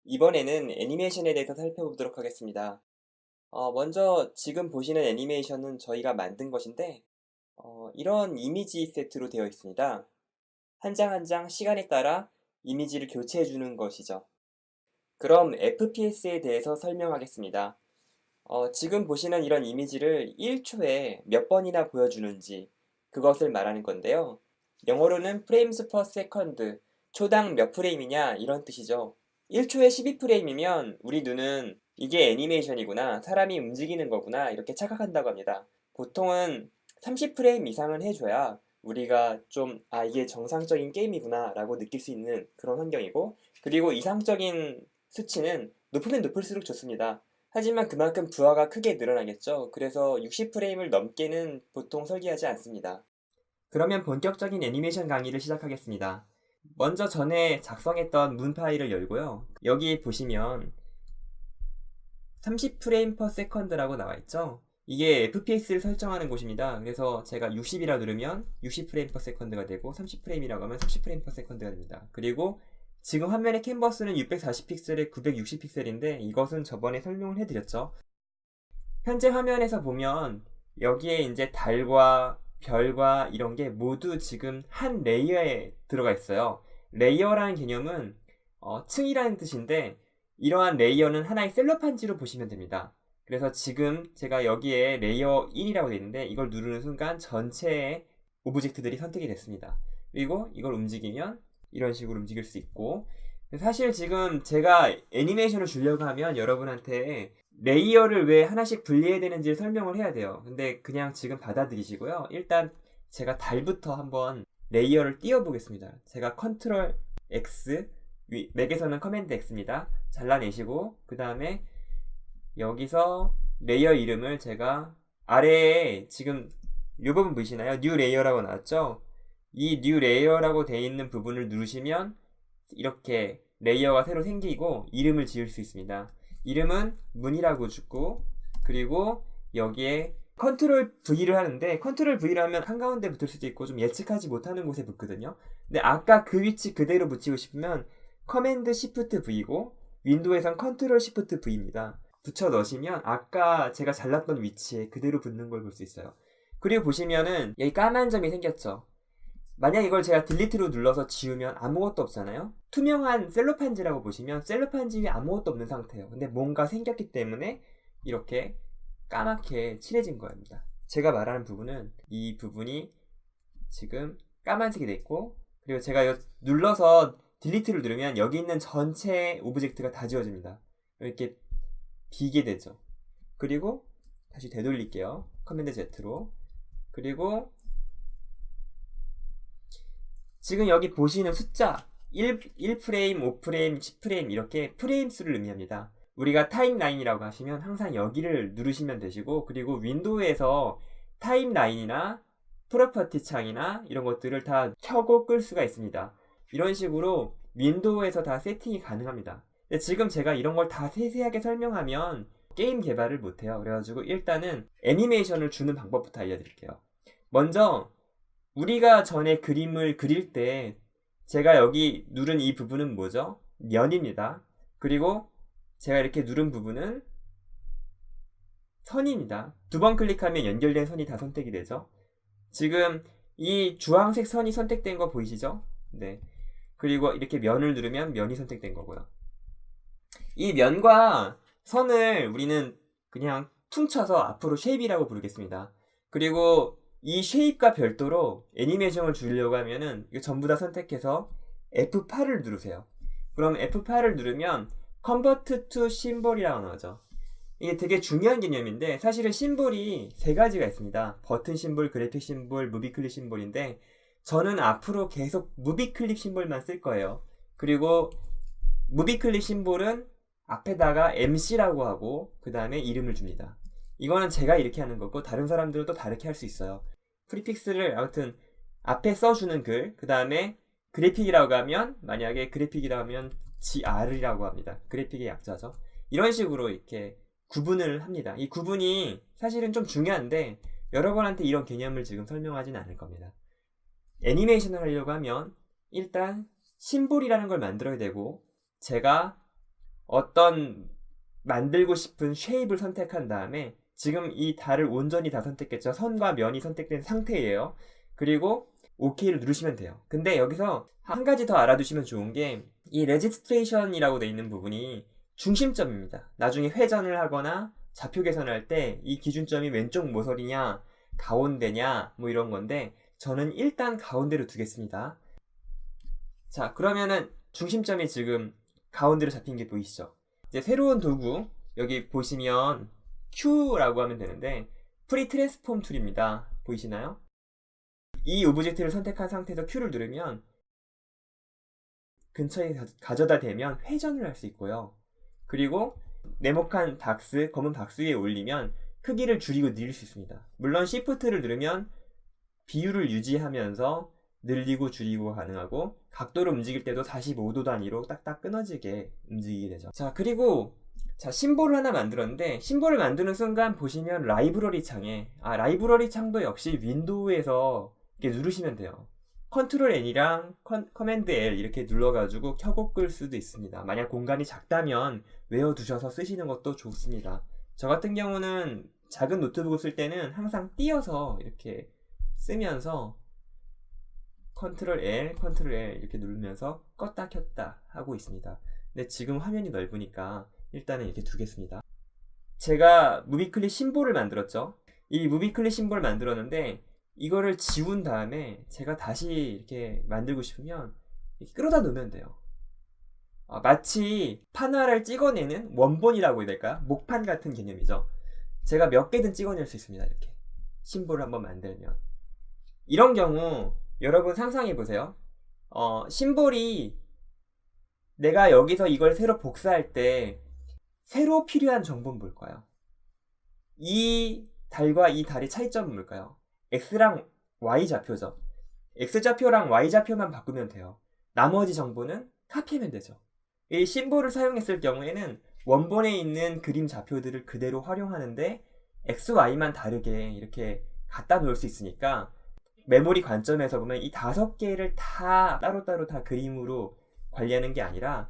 이번에는 애니메이션에 대해서 살펴보도록 하겠습니다. 먼저 지금 보시는 애니메이션은 저희가 만든 것인데, 이런 이미지 세트로 되어 있습니다. 한 장 한 장 시간에 따라 이미지를 교체해주는 것이죠. 그럼 FPS에 대해서 설명하겠습니다. 지금 보시는 이런 이미지를 1초에 몇 번이나 보여주는지 그것을 말하는 건데요. 영어로는 frames per second, 초당 몇 프레임이냐 이런 뜻이죠. 1초에 12프레임이면 우리 눈은 이게 애니메이션이구나, 사람이 움직이는 거구나 이렇게 착각한다고 합니다. 보통은 30프레임 이상은 해줘야 우리가 좀 이게 정상적인 게임이구나 라고 느낄 수 있는 그런 환경이고, 그리고 이상적인 수치는 높으면 높을수록 좋습니다. 하지만 그만큼 부하가 크게 늘어나겠죠. 그래서 60프레임을 넘게는 보통 설계하지 않습니다. 그러면 본격적인 애니메이션 강의를 시작하겠습니다. 먼저 전에 작성했던 문 파일을 열고요. 여기 보시면 30프레임 per second라고 나와 있죠. 이게 FPS를 설정하는 곳입니다. 그래서 제가 60이라 누르면 60프레임 per second가 되고 30프레임이라고 하면 30프레임 per second가 됩니다. 그리고 지금 화면의 캔버스는 640픽셀에 960픽셀인데 이것은 저번에 설명을 해드렸죠. 현재 화면에서 보면 여기에 이제 달과 별과 이런 게 모두 지금 한 레이어에 들어가 있어요. 레이어라는 개념은 층이라는 뜻인데, 이러한 레이어는 하나의 셀로판지로 보시면 됩니다. 그래서 지금 제가 여기에 레이어 1이라고 되어 있는데 이걸 누르는 순간 전체의 오브젝트들이 선택이 됐습니다. 그리고 이걸 움직이면 이런 식으로 움직일 수 있고, 사실 지금 제가 애니메이션을 주려고 하면 여러분한테 레이어를 왜 하나씩 분리해야 되는지 설명을 해야 돼요. 근데 그냥 지금 받아들이시고요. 일단 제가 달부터 한번 레이어를 띄워 보겠습니다. 제가 컨트롤 X, 맥에서는 커맨드 X입니다. 잘라내시고 그 다음에 여기서 레이어 이름을 제가 아래에 지금 이 부분 보이시나요? 뉴 레이어라고 나왔죠? 이 뉴 레이어라고 되어 있는 부분을 누르시면 이렇게 레이어가 새로 생기고 이름을 지을 수 있습니다. 이름은 문이라고 주고, 그리고 여기에 컨트롤 V를 하는데, 컨트롤 V를 하면 한가운데 붙을 수도 있고 좀 예측하지 못하는 곳에 붙거든요. 근데 아까 그 위치 그대로 붙이고 싶으면 커맨드 Shift V고, 윈도우에선 컨트롤 Shift V입니다. 붙여 넣으시면 아까 제가 잘랐던 위치에 그대로 붙는 걸 볼 수 있어요. 그리고 보시면은 여기 까만 점이 생겼죠. 만약 이걸 제가 딜리트로 눌러서 지우면 아무것도 없잖아요. 투명한 셀로판지라고 보시면 셀로판지 위에 아무것도 없는 상태예요. 근데 뭔가 생겼기 때문에 이렇게 까맣게 칠해진 겁니다. 제가 말하는 부분은 이 부분이 지금 까만색이 됐고, 그리고 제가 눌러서 딜리트를 누르면 여기 있는 전체 오브젝트가 다 지워집니다. 이렇게 비게 되죠. 그리고 다시 되돌릴게요. 커맨드 Z로. 그리고 지금 여기 보시는 숫자 1프레임, 5프레임, 10프레임 이렇게 프레임 수를 의미합니다. 우리가 타임라인이라고 하시면 항상 여기를 누르시면 되시고, 그리고 윈도우에서 타임라인이나 프로퍼티 창이나 이런 것들을 다 켜고 끌 수가 있습니다. 이런 식으로 윈도우에서 다 세팅이 가능합니다. 근데 지금 제가 이런 걸 다 세세하게 설명하면 게임 개발을 못해요. 그래가지고 일단은 애니메이션을 주는 방법부터 알려드릴게요. 먼저 우리가 전에 그림을 그릴 때 제가 여기 누른 이 부분은 뭐죠? 면입니다. 그리고 제가 이렇게 누른 부분은 선입니다. 두 번 클릭하면 연결된 선이 다 선택이 되죠. 지금 이 주황색 선이 선택된 거 보이시죠? 네. 그리고 이렇게 면을 누르면 면이 선택된 거고요. 이 면과 선을 우리는 그냥 퉁쳐서 앞으로 쉐입이라고 부르겠습니다. 그리고 이 쉐입과 별도로 애니메이션을 주려고 하면은 이거 전부 다 선택해서 F8을 누르세요. 그럼 F8을 누르면 Convert to Symbol이라고 나오죠. 이게 되게 중요한 개념인데, 사실은 심볼이 세 가지가 있습니다. 버튼 심볼, 그래픽 심볼, 무비 클립 심볼인데 저는 앞으로 계속 무비 클립 심볼만 쓸 거예요. 그리고 무비 클립 심볼은 앞에다가 MC라고 하고 그 다음에 이름을 줍니다. 이거는 제가 이렇게 하는 거고 다른 사람들은 또 다르게 할 수 있어요. 프리픽스를 아무튼 앞에 써주는 글, 그 다음에 그래픽이라고 하면, 만약에 그래픽이라고 하면 GR이라고 합니다. 그래픽의 약자죠. 이런 식으로 이렇게 구분을 합니다. 이 구분이 사실은 좀 중요한데 여러분한테 이런 개념을 지금 설명하지는 않을 겁니다. 애니메이션을 하려고 하면 일단 심볼이라는 걸 만들어야 되고, 제가 어떤 만들고 싶은 쉐입을 선택한 다음에 지금 이 달을 온전히 다 선택했죠. 선과 면이 선택된 상태예요. 그리고 OK를 누르시면 돼요. 근데 여기서 한 가지 더 알아두시면 좋은 게 이 레지스트레이션이라고 되어 있는 부분이 중심점입니다. 나중에 회전을 하거나 좌표 계산할 때 이 기준점이 왼쪽 모서리냐 가운데냐 뭐 이런 건데 저는 일단 가운데로 두겠습니다. 자, 그러면은 중심점이 지금 가운데로 잡힌 게 보이시죠? 이제 새로운 도구 여기 보시면 Q라고 하면 되는데 프리 트랜스폼 툴입니다. 보이시나요? 이 오브젝트를 선택한 상태에서 Q를 누르면 근처에 가져다 대면 회전을 할 수 있고요. 그리고 네모칸 박스, 검은 박스 위에 올리면 크기를 줄이고 늘릴 수 있습니다. 물론 Shift를 누르면 비율을 유지하면서 늘리고 줄이고 가능하고 각도를 움직일 때도 45도 단위로 딱딱 끊어지게 움직이게 되죠. 자, 그리고 심볼을 하나 만들었는데 심볼을 만드는 순간 보시면 라이브러리 창에 라이브러리 창도 역시 윈도우에서 이렇게 누르시면 돼요. 컨트롤 N이랑 커맨드 L 이렇게 눌러가지고 켜고 끌 수도 있습니다. 만약 공간이 작다면 외워두셔서 쓰시는 것도 좋습니다. 저 같은 경우는 작은 노트북을 쓸 때는 항상 띄어서 이렇게 쓰면서 컨트롤 L, 컨트롤 L 이렇게 누르면서 껐다 켰다 하고 있습니다. 근데 지금 화면이 넓으니까 일단은 이렇게 두겠습니다. 제가 무비클릭 심볼을 만들었죠. 이 무비클릭 심볼을 만들었는데 이거를 지운 다음에 제가 다시 이렇게 만들고 싶으면 이렇게 끌어다 놓으면 돼요. 마치 판화를 찍어내는 원본이라고 해야 될까요? 목판 같은 개념이죠. 제가 몇 개든 찍어낼 수 있습니다. 이렇게 심볼을 한번 만들면 이런 경우 여러분 상상해 보세요. 심볼이 내가 여기서 이걸 새로 복사할 때 새로 필요한 정보는 뭘까요? 이 달과 이 달의 차이점은 뭘까요? X랑 Y 좌표죠. X 좌표랑 Y 좌표만 바꾸면 돼요. 나머지 정보는 카피하면 되죠. 이 심볼을 사용했을 경우에는 원본에 있는 그림 좌표들을 그대로 활용하는데 X, Y만 다르게 이렇게 갖다 놓을 수 있으니까 메모리 관점에서 보면 이 5개를 다 따로따로 다 그림으로 관리하는 게 아니라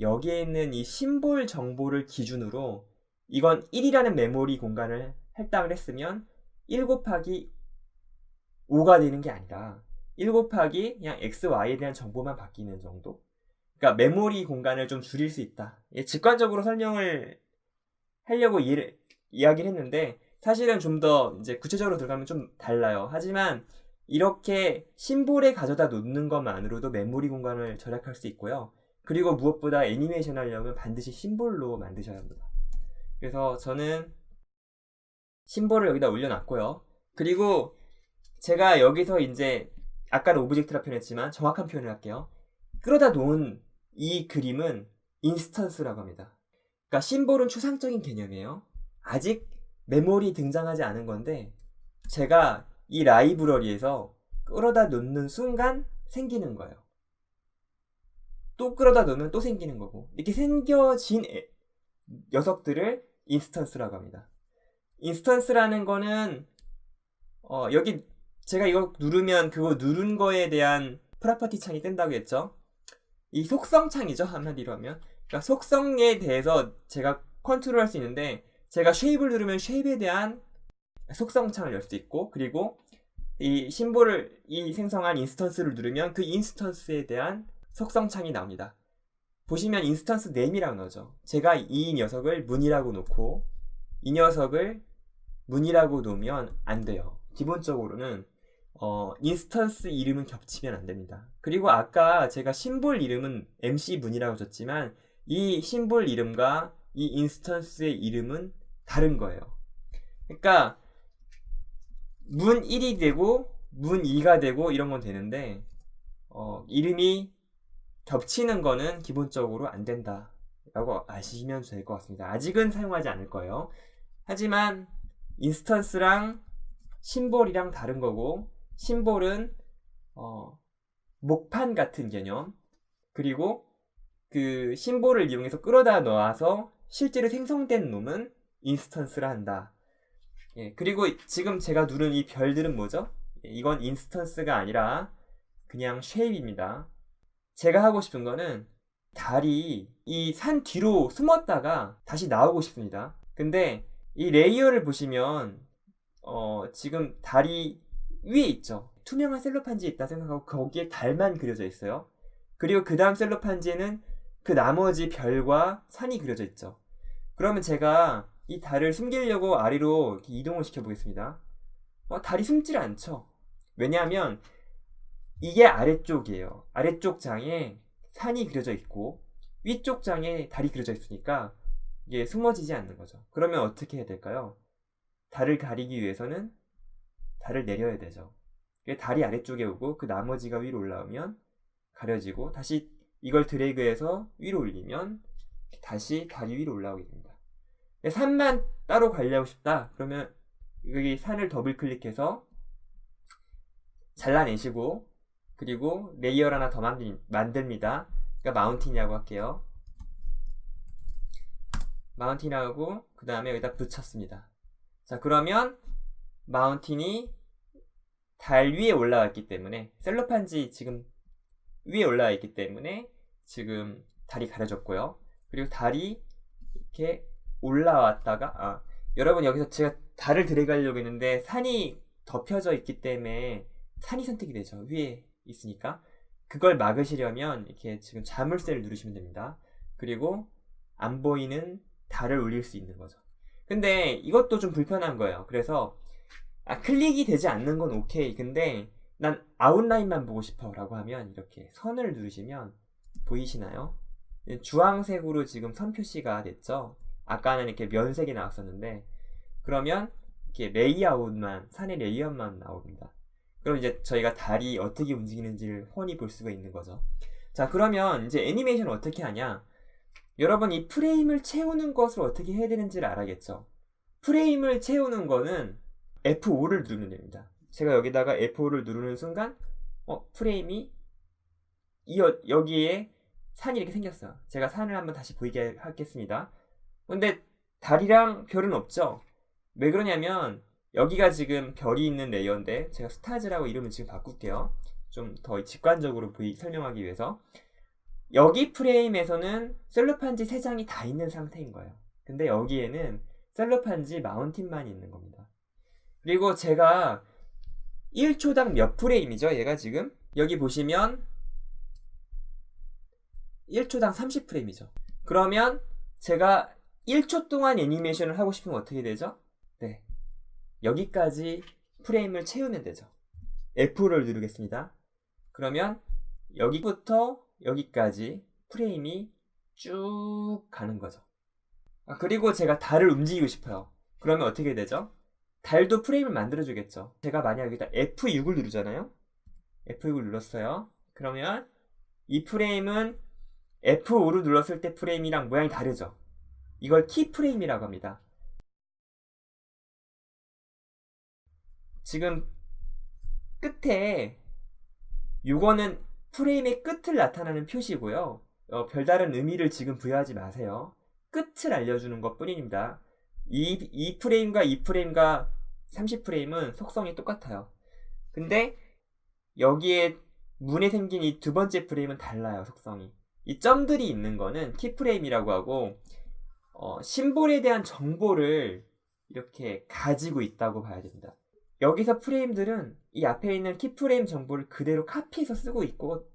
여기에 있는 이 심볼 정보를 기준으로 이건 1이라는 메모리 공간을 할당을 했으면 1 곱하기 5가 되는 게 아니라 1 곱하기 그냥 X, Y에 대한 정보만 바뀌는 정도? 그러니까 메모리 공간을 좀 줄일 수 있다. 직관적으로 설명을 하려고 이야기를 했는데 사실은 좀 더 이제 구체적으로 들어가면 좀 달라요. 하지만 이렇게 심볼에 가져다 놓는 것만으로도 메모리 공간을 절약할 수 있고요. 그리고 무엇보다 애니메이션 하려면 반드시 심볼로 만드셔야 합니다. 그래서 저는 심볼을 여기다 올려놨고요. 그리고 제가 여기서 이제 아까는 오브젝트라 표현했지만 정확한 표현을 할게요. 끌어다 놓은 이 그림은 인스턴스라고 합니다. 그러니까 심볼은 추상적인 개념이에요. 아직 메모리 등장하지 않은 건데 제가 이 라이브러리에서 끌어다 놓는 순간 생기는 거예요. 또 끌어다 놓으면 또 생기는 거고 이렇게 생겨진 녀석들을 인스턴스라고 합니다. 인스턴스라는 거는 여기 제가 이거 누르면 그거 누른 거에 대한 프로퍼티 창이 뜬다고 했죠. 이 속성 창이죠. 한마디로 하면 그러니까 속성에 대해서 제가 컨트롤할 수 있는데 제가 쉐입을 누르면 쉐입에 대한 속성 창을 열 수 있고 그리고 이 심볼을 생성한 인스턴스를 누르면 그 인스턴스에 대한 속성 창이 나옵니다. 보시면 인스턴스 네임이라고 나오죠. 제가 이 녀석을 문이라고 놓고 이 녀석을 문이라고 놓으면 안 돼요. 기본적으로는 인스턴스 이름은 겹치면 안 됩니다. 그리고 아까 제가 심볼 이름은 MC 문이라고 줬지만 이 심볼 이름과 이 인스턴스의 이름은 다른 거예요. 그러니까 문 1이 되고 문 2가 되고 이런 건 되는데 이름이 겹치는 거는 기본적으로 안 된다 라고 아시면 될 것 같습니다. 아직은 사용하지 않을 거예요. 하지만 인스턴스랑 심볼이랑 다른 거고 심볼은 목판 같은 개념 그리고 그 심볼을 이용해서 끌어다 놓아서 실제로 생성된 놈은 인스턴스라 한다. 그리고 지금 제가 누른 이 별들은 뭐죠? 이건 인스턴스가 아니라 그냥 쉐입입니다. 제가 하고 싶은 거는 달이 이 산 뒤로 숨었다가 다시 나오고 싶습니다. 근데 이 레이어를 보시면 지금 달이 위에 있죠. 투명한 셀로판지에 있다 생각하고 거기에 달만 그려져 있어요. 그리고 그 다음 셀로판지에는 그 나머지 별과 산이 그려져 있죠. 그러면 제가 이 달을 숨기려고 아래로 이렇게 이동을 시켜 보겠습니다. 달이 숨질 않죠. 왜냐하면 이게 아래쪽이에요. 아래쪽 장에 산이 그려져 있고 위쪽 장에 달이 그려져 있으니까 이게 숨어지지 않는 거죠. 그러면 어떻게 해야 될까요? 달을 가리기 위해서는 달을 내려야 되죠. 달이 아래쪽에 오고 그 나머지가 위로 올라오면 가려지고 다시 이걸 드래그해서 위로 올리면 다시 달이 위로 올라오게 됩니다. 산만 따로 관리하고 싶다. 그러면 여기 산을 더블 클릭해서 잘라내시고 그리고 레이어를 하나 더 만듭니다. 그러니까 마운틴이라고 할게요. 마운틴하고 그 다음에 여기다 붙였습니다. 자, 그러면 마운틴이 달 위에 올라와 있기 때문에 셀로판지 지금 위에 올라와 있기 때문에 지금 달이 가려졌고요. 그리고 달이 이렇게 올라왔다가 여러분 여기서 제가 달을 드래그하려고 했는데 산이 덮여져 있기 때문에 산이 선택이 되죠. 위에 있으니까. 그걸 막으시려면 이렇게 지금 자물쇠를 누르시면 됩니다. 그리고 안 보이는 달을 올릴 수 있는 거죠. 근데 이것도 좀 불편한 거예요. 그래서 클릭이 되지 않는 건 오케이. 근데 난 아웃라인만 보고 싶어 라고 하면 이렇게 선을 누르시면 보이시나요? 주황색으로 지금 선 표시가 됐죠. 아까는 이렇게 면색이 나왔었는데 그러면 이렇게 레이아웃만, 산의 레이아웃만 나옵니다. 그럼 이제 저희가 달이 어떻게 움직이는지를 훤히 볼 수가 있는 거죠. 자, 그러면 이제 애니메이션을 어떻게 하냐? 여러분 이 프레임을 채우는 것을 어떻게 해야 되는지를 알아야겠죠. 프레임을 채우는 거는 F5를 누르면 됩니다. 제가 여기다가 F5를 누르는 순간 프레임이 여기에 산이 이렇게 생겼어요. 제가 산을 한번 다시 보이게 하겠습니다. 근데 달이랑 별은 없죠. 왜 그러냐면 여기가 지금 별이 있는 레이어인데 제가 스타즈라고 이름을 지금 바꿀게요. 좀 더 직관적으로 설명하기 위해서. 여기 프레임에서는 셀로판지 3장이 다 있는 상태인 거예요. 근데 여기에는 셀로판지 마운틴만 있는 겁니다. 그리고 제가 1초당 몇 프레임이죠? 얘가 지금 여기 보시면 1초당 30프레임이죠. 그러면 제가 1초 동안 애니메이션을 하고 싶으면 어떻게 되죠? 네, 여기까지 프레임을 채우면 되죠. F를 누르겠습니다. 그러면 여기부터 여기까지 프레임이 쭉 가는 거죠. 그리고 제가 달을 움직이고 싶어요. 그러면 어떻게 되죠? 달도 프레임을 만들어주겠죠. 제가 만약 여기다 F6을 누르잖아요. F6을 눌렀어요. 그러면 이 프레임은 F5를 눌렀을 때 프레임이랑 모양이 다르죠. 이걸 키프레임이라고 합니다. 지금 끝에 요거는 프레임의 끝을 나타내는 표시고요. 별다른 의미를 지금 부여하지 마세요. 끝을 알려주는 것 뿐입니다. 이 프레임과 이 프레임과 30프레임은 속성이 똑같아요. 근데 여기에 문에 생긴 이 두 번째 프레임은 달라요, 속성이. 이 점들이 있는 거는 키프레임이라고 하고 심볼에 대한 정보를 이렇게 가지고 있다고 봐야 됩니다. 여기서 프레임들은 이 앞에 있는 키프레임 정보를 그대로 카피해서 쓰고 있고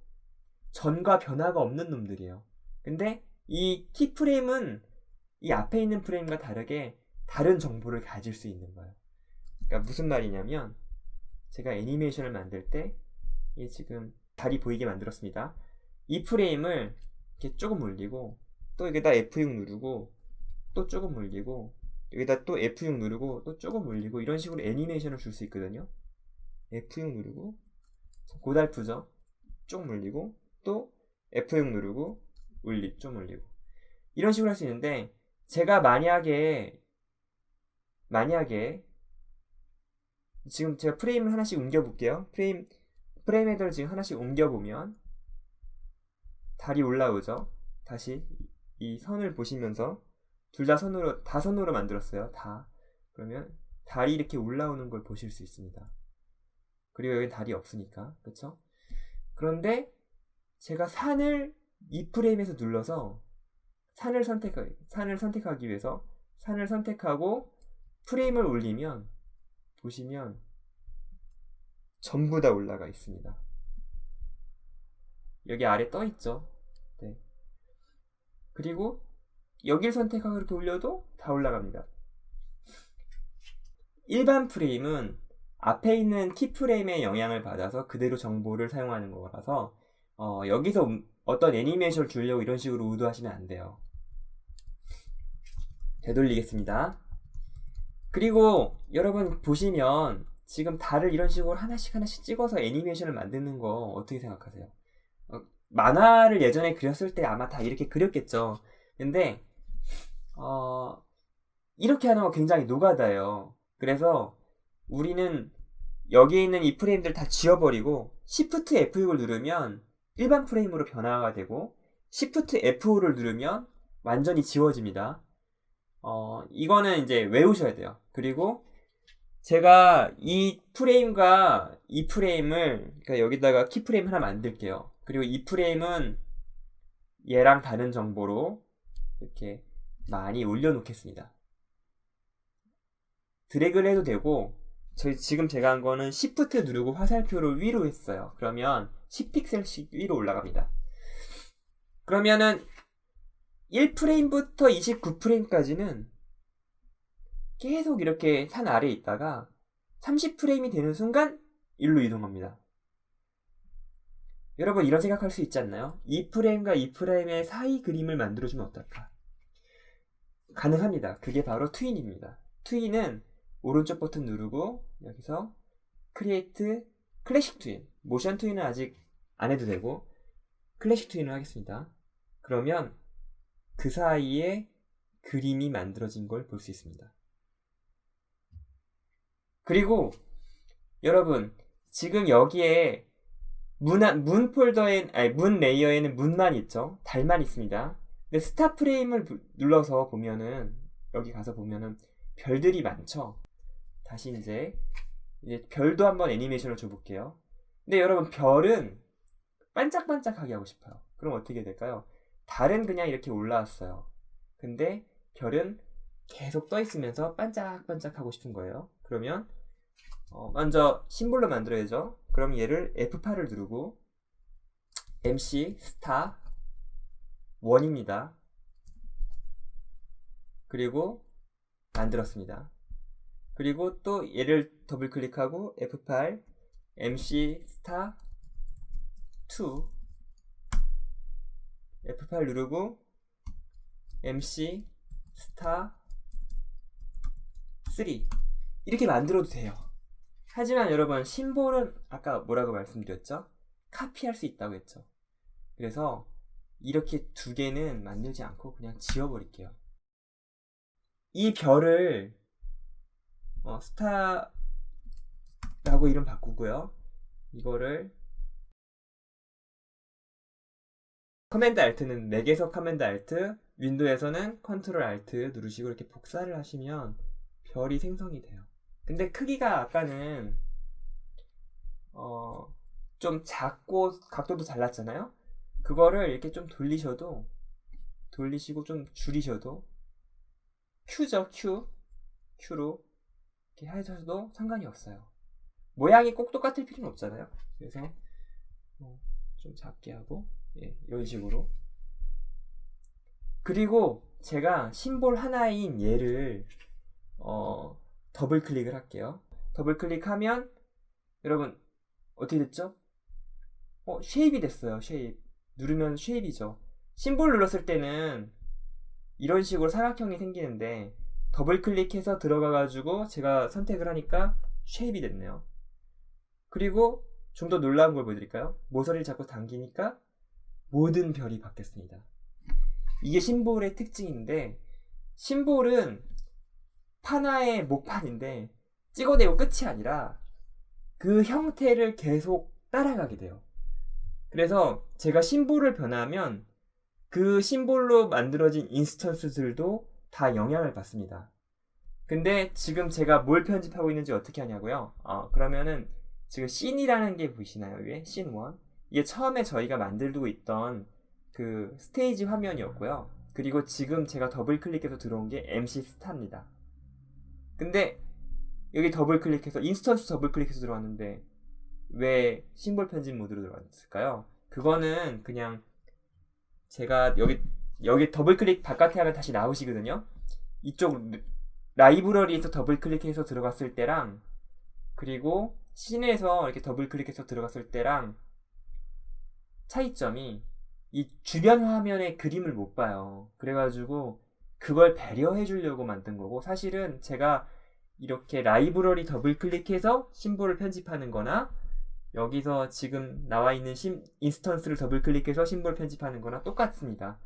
전과 변화가 없는 놈들이에요. 근데 이 키프레임은 이 앞에 있는 프레임과 다르게 다른 정보를 가질 수 있는 거예요. 그러니까 무슨 말이냐면 제가 애니메이션을 만들 때 지금 달이 보이게 만들었습니다. 이 프레임을 이렇게 조금 올리고 또 여기다 F6 누르고 또 조금 올리고 여기다 또 F6 누르고 또 조금 올리고 이런 식으로 애니메이션을 줄 수 있거든요. F6 누르고 고달프죠. 조금 올리고 또 F6 누르고 좀 올리고 이런 식으로 할 수 있는데 제가 만약에 지금 제가 프레임을 하나씩 옮겨 볼게요. 프레임 헤더를 지금 하나씩 옮겨 보면 달이 올라오죠. 다시 이 선을 보시면서 둘 다 선으로 만들었어요. 다. 그러면 달이 이렇게 올라오는 걸 보실 수 있습니다. 그리고 여기 달이 없으니까. 그쵸? 그런데 제가 산을 이 프레임에서 눌러서 산을 선택하기 위해서 산을 선택하고 프레임을 올리면 보시면 전부 다 올라가 있습니다. 여기 아래 떠 있죠. 네. 그리고 여길 선택하고 이렇게 올려도 다 올라갑니다. 일반 프레임은 앞에 있는 키 프레임의 영향을 받아서 그대로 정보를 사용하는 거라서 여기서 어떤 애니메이션을 주려고 이런 식으로 의도하시면 안 돼요. 되돌리겠습니다. 그리고 여러분 보시면 지금 달을 이런 식으로 하나씩 찍어서 애니메이션을 만드는 거 어떻게 생각하세요? 만화를 예전에 그렸을 때 아마 다 이렇게 그렸겠죠. 근데 이렇게 하는 거 굉장히 노가다예요. 그래서 우리는 여기에 있는 이 프레임들 다 지워버리고 Shift F6을 누르면 일반 프레임으로 변화가 되고 Shift F5를 누르면 완전히 지워집니다. 이거는 이제 외우셔야 돼요. 그리고 제가 이 프레임과 이 프레임을 그러니까 여기다가 키 프레임 하나 만들게요. 그리고 이 프레임은 얘랑 다른 정보로 이렇게 많이 올려놓겠습니다. 드래그를 해도 되고 지금 제가 한 거는 Shift 누르고 화살표를 위로 했어요. 그러면 10픽셀씩 위로 올라갑니다. 그러면은 1프레임부터 29프레임까지는 계속 이렇게 산 아래에 있다가 30프레임이 되는 순간 일로 이동합니다. 여러분 이런 생각할 수 있지 않나요? 2프레임과 2프레임의 사이 그림을 만들어주면 어떨까? 가능합니다. 그게 바로 트윈입니다. 트윈은 오른쪽 버튼 누르고 여기서 크리에이트 클래식 트윈, 모션 트윈은 아직 안 해도 되고 클래식 트윈을 하겠습니다. 그러면 그 사이에 그림이 만들어진 걸 볼 수 있습니다. 그리고 여러분 지금 여기에 문 레이어에는 문만 있죠. 달만 있습니다. 근데 스타 프레임을 눌러서 보면은 여기 가서 보면은 별들이 많죠. 다시 이제 별도 한번 애니메이션을 줘볼게요. 근데 여러분 별은 반짝반짝하게 하고 싶어요. 그럼 어떻게 될까요? 달은 그냥 이렇게 올라왔어요. 근데 별은 계속 떠 있으면서 반짝반짝 하고 싶은 거예요. 그러면 먼저 심볼로 만들어야죠. 그럼 얘를 F8을 누르고 MC 스타 1입니다. 그리고 만들었습니다. 그리고 또 얘를 더블 클릭하고 F8 MC 스타 2 F8 누르고 MC 스타 3 이렇게 만들어도 돼요. 하지만 여러분 심볼은 아까 뭐라고 말씀드렸죠? 카피할 수 있다고 했죠. 그래서 이렇게 두 개는 만들지 않고 그냥 지워버릴게요. 이 별을 스타라고 이름 바꾸고요. 이거를 커맨드 알트는 맥에서 커맨드 알트, 윈도우에서는 컨트롤 알트 누르시고 이렇게 복사를 하시면 별이 생성이 돼요. 근데 크기가 아까는 좀 작고 각도도 잘났잖아요. 그거를 이렇게 좀 돌리시고 좀 줄이셔도 Q죠. Q로 이렇게 하셔도 상관이 없어요. 모양이 꼭 똑같을 필요는 없잖아요. 그래서 좀 작게 하고 이런 식으로. 그리고 제가 심볼 하나인 얘를 더블 클릭을 할게요. 더블 클릭하면 여러분 어떻게 됐죠? 쉐입이 됐어요. 쉐입 누르면 쉐입이죠. 심볼 눌렀을 때는 이런 식으로 사각형이 생기는데 더블 클릭해서 들어가가지고 제가 선택을 하니까 쉐입이 됐네요. 그리고 좀 더 놀라운 걸 보여드릴까요? 모서리를 자꾸 당기니까 모든 별이 바뀌었습니다. 이게 심볼의 특징인데 심볼은 하나의 목판인데 찍어내고 끝이 아니라 그 형태를 계속 따라가게 돼요. 그래서 제가 심볼을 변하면 그 심볼로 만들어진 인스턴스들도 다 영향을 받습니다. 근데 지금 제가 뭘 편집하고 있는지 어떻게 하냐고요? 그러면은 지금 씬이라는 게 보이시나요? 위에 씬 1. 이게 처음에 저희가 만들고 있던 그 스테이지 화면이었고요. 그리고 지금 제가 더블 클릭해서 들어온 게 MC 스타입니다. 근데 여기 더블 클릭해서 인스턴스 더블 클릭해서 들어왔는데 왜 심볼 편집 모드로 들어갔을까요? 그거는 그냥 제가 여기 더블 클릭 바깥에 하면 다시 나오시거든요. 이쪽 라이브러리에서 더블 클릭해서 들어갔을 때랑 그리고 씬에서 이렇게 더블 클릭해서 들어갔을 때랑 차이점이 이 주변 화면의 그림을 못 봐요. 그래가지고 그걸 배려해 주려고 만든 거고, 사실은 제가 이렇게 라이브러리 더블 클릭해서 심볼을 편집하는 거나 여기서 지금 나와 있는 인스턴스를 더블 클릭해서 심볼 편집하는 거나 똑같습니다.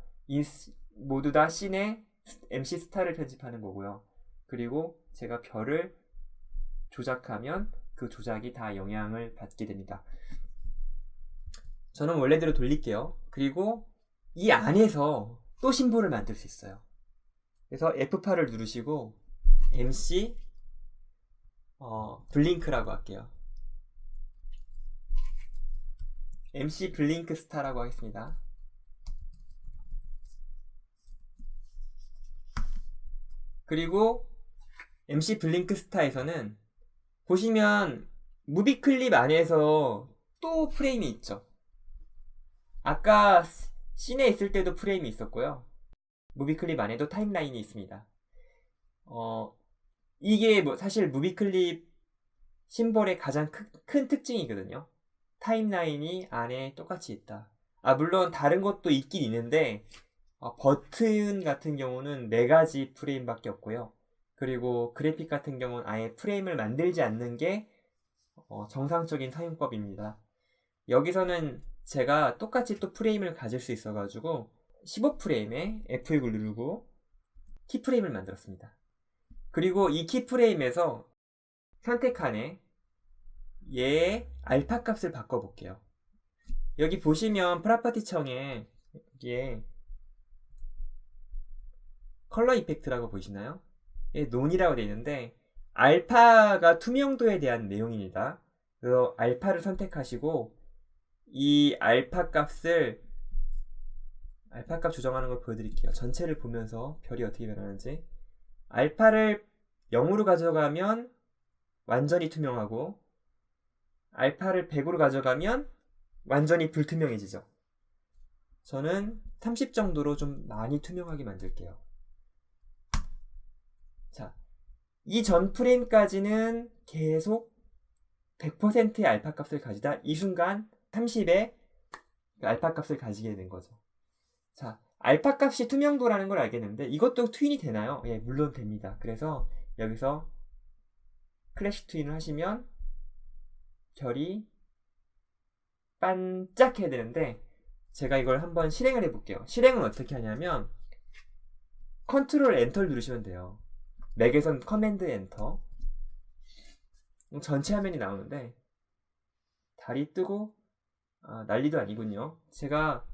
모두 다 씬에 MC 스타를 편집하는 거고요. 그리고 제가 별을 조작하면 그 조작이 다 영향을 받게 됩니다. 저는 원래대로 돌릴게요. 그리고 이 안에서 또 심볼을 만들 수 있어요. 그래서 F8을 누르시고 MC 블링크라고 할게요. MC 블링크 스타라고 하겠습니다. 그리고 MC 블링크 스타에서는 보시면 무비 클립 안에서 또 프레임이 있죠. 아까 씬에 있을 때도 프레임이 있었고요. 무비 클립 안에도 타임라인이 있습니다. 이게 사실 무비 클립 심볼의 가장 큰 특징이거든요. 타임라인이 안에 똑같이 있다. 물론 다른 것도 있긴 있는데 버튼 같은 경우는 4가지 프레임밖에 없고요. 그리고 그래픽 같은 경우는 아예 프레임을 만들지 않는 게 정상적인 사용법입니다. 여기서는 제가 똑같이 또 프레임을 가질 수 있어가지고 15프레임에 F6을 누르고 키프레임을 만들었습니다. 그리고 이 키프레임에서 선택칸에 얘의 알파 값을 바꿔볼게요. 여기 보시면 프로퍼티 창에 여기에 컬러 이펙트라고 보이시나요? 논이라고 되어 있는데 알파가 투명도에 대한 내용입니다. 그래서 알파를 선택하시고 이 알파 값 조정하는 걸 보여드릴게요. 전체를 보면서 별이 어떻게 변하는지. 알파를 0으로 가져가면 완전히 투명하고 알파를 100으로 가져가면 완전히 불투명해지죠. 저는 30 정도로 좀 많이 투명하게 만들게요. 자, 이 전 프레임까지는 계속 100%의 알파 값을 가지다 이 순간 30의 알파 값을 가지게 된 거죠. 자, 알파 값이 투명도라는 걸 알겠는데 이것도 트윈이 되나요? 예, 물론 됩니다. 그래서 여기서 클래식 트윈을 하시면 별이 반짝해야 되는데 제가 이걸 한번 실행을 해볼게요. 실행은 어떻게 하냐면 컨트롤 엔터를 누르시면 돼요. 맥에선 커맨드 엔터. 전체 화면이 나오는데 달이 뜨고 난리도 아니군요. 제가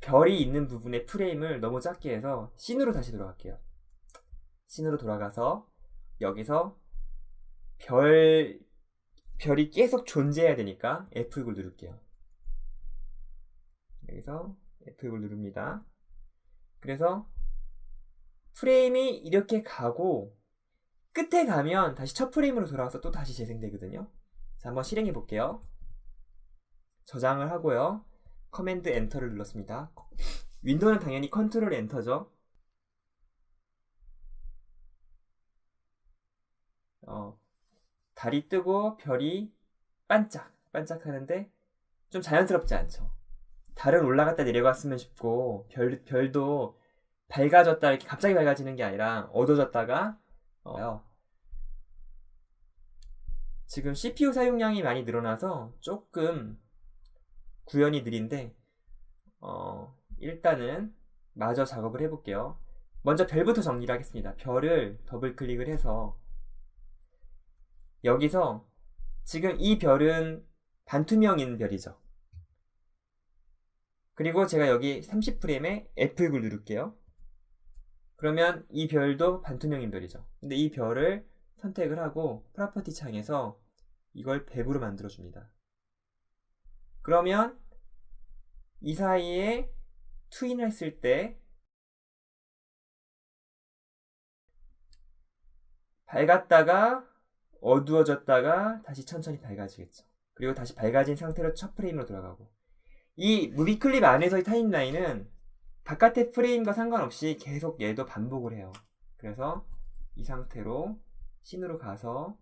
별이 있는 부분의 프레임을 너무 작게 해서 씬으로 다시 돌아갈게요. 씬으로 돌아가서 여기서 별이 계속 존재해야 되니까 F6을 누를게요. 여기서 F6을 누릅니다. 그래서 프레임이 이렇게 가고 끝에 가면 다시 첫 프레임으로 돌아와서 또 다시 재생되거든요. 자, 한번 실행해 볼게요. 저장을 하고요. 커맨드 엔터를 눌렀습니다. 윈도우는 당연히 컨트롤 엔터죠. 달이 뜨고 별이 반짝하는데 좀 자연스럽지 않죠. 달은 올라갔다 내려갔으면 싶고 별도 밝아졌다 이렇게 갑자기 밝아지는 게 아니라 어두워졌다가 지금 CPU 사용량이 많이 늘어나서 조금 구현이 느린데 일단은 마저 작업을 해볼게요. 먼저 별부터 정리를 하겠습니다. 별을 더블 클릭을 해서 여기서 지금 이 별은 반투명인 별이죠. 그리고 제가 여기 30프레임에 F6을 누를게요. 그러면 이 별도 반투명인 별이죠. 근데 이 별을 선택을 하고 프로퍼티 창에서 이걸 100으로 만들어줍니다. 그러면 이 사이에 투인을 했을 때 밝았다가 어두워졌다가 다시 천천히 밝아지겠죠. 그리고 다시 밝아진 상태로 첫 프레임으로 돌아가고, 이 무비 클립 안에서의 타임라인은 바깥의 프레임과 상관없이 계속 얘도 반복을 해요. 그래서 이 상태로 씬으로 가서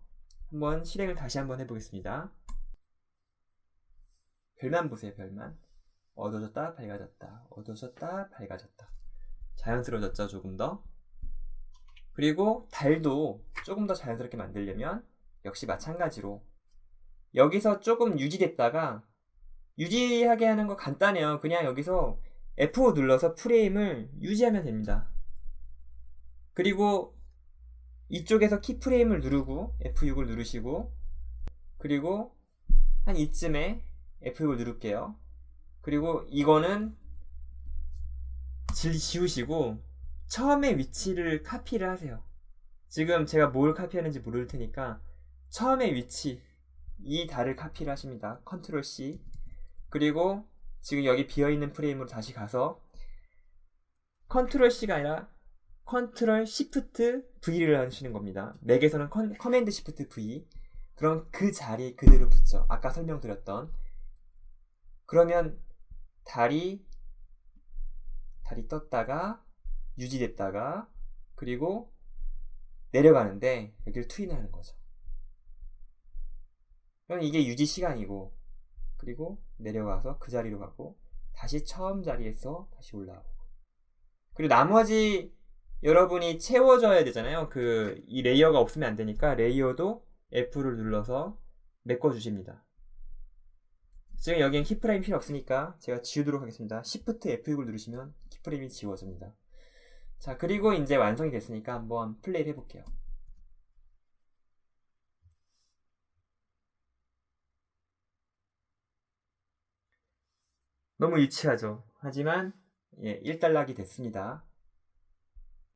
한번 실행을 다시 한번 해보겠습니다. 별만 보세요. 별만. 어두워졌다 밝아졌다, 어두워졌다 밝아졌다. 자연스러워졌죠. 조금 더. 그리고 달도 조금 더 자연스럽게 만들려면 역시 마찬가지로 여기서 조금 유지됐다가, 유지하게 하는 거 간단해요. 그냥 여기서 F5 눌러서 프레임을 유지하면 됩니다. 그리고 이쪽에서 키프레임을 누르고 F6을 누르시고, 그리고 한 이쯤에 F6을 누를게요. 그리고 이거는 지우시고 처음에 위치를 카피를 하세요. 지금 제가 뭘 카피하는지 모를 테니까 처음에 위치, 이 달을 카피를 하십니다. 컨트롤 C. 그리고 지금 여기 비어있는 프레임으로 다시 가서 컨트롤 C가 아니라 컨트롤 시프트 V를 하시는 겁니다. 맥에서는 커맨드 시프트 V. 그럼 그 자리에 그대로 붙죠. 아까 설명드렸던. 그러면 달이 떴다가 유지됐다가 그리고 내려가는데 여기를 투인을 하는 거죠. 그럼 이게 유지 시간이고, 그리고 내려가서 그 자리로 가고 다시 처음 자리에서 다시 올라오고, 그리고 나머지 여러분이 채워줘야 되잖아요. 이 레이어가 없으면 안 되니까 레이어도 F를 눌러서 메꿔주십니다. 지금 여기엔 키프레임 필요 없으니까 제가 지우도록 하겠습니다. Shift F6을 누르시면 키프레임이 지워집니다. 자, 그리고 이제 완성이 됐으니까 한번 플레이를 해볼게요. 너무 유치하죠. 하지만 1달락이 됐습니다.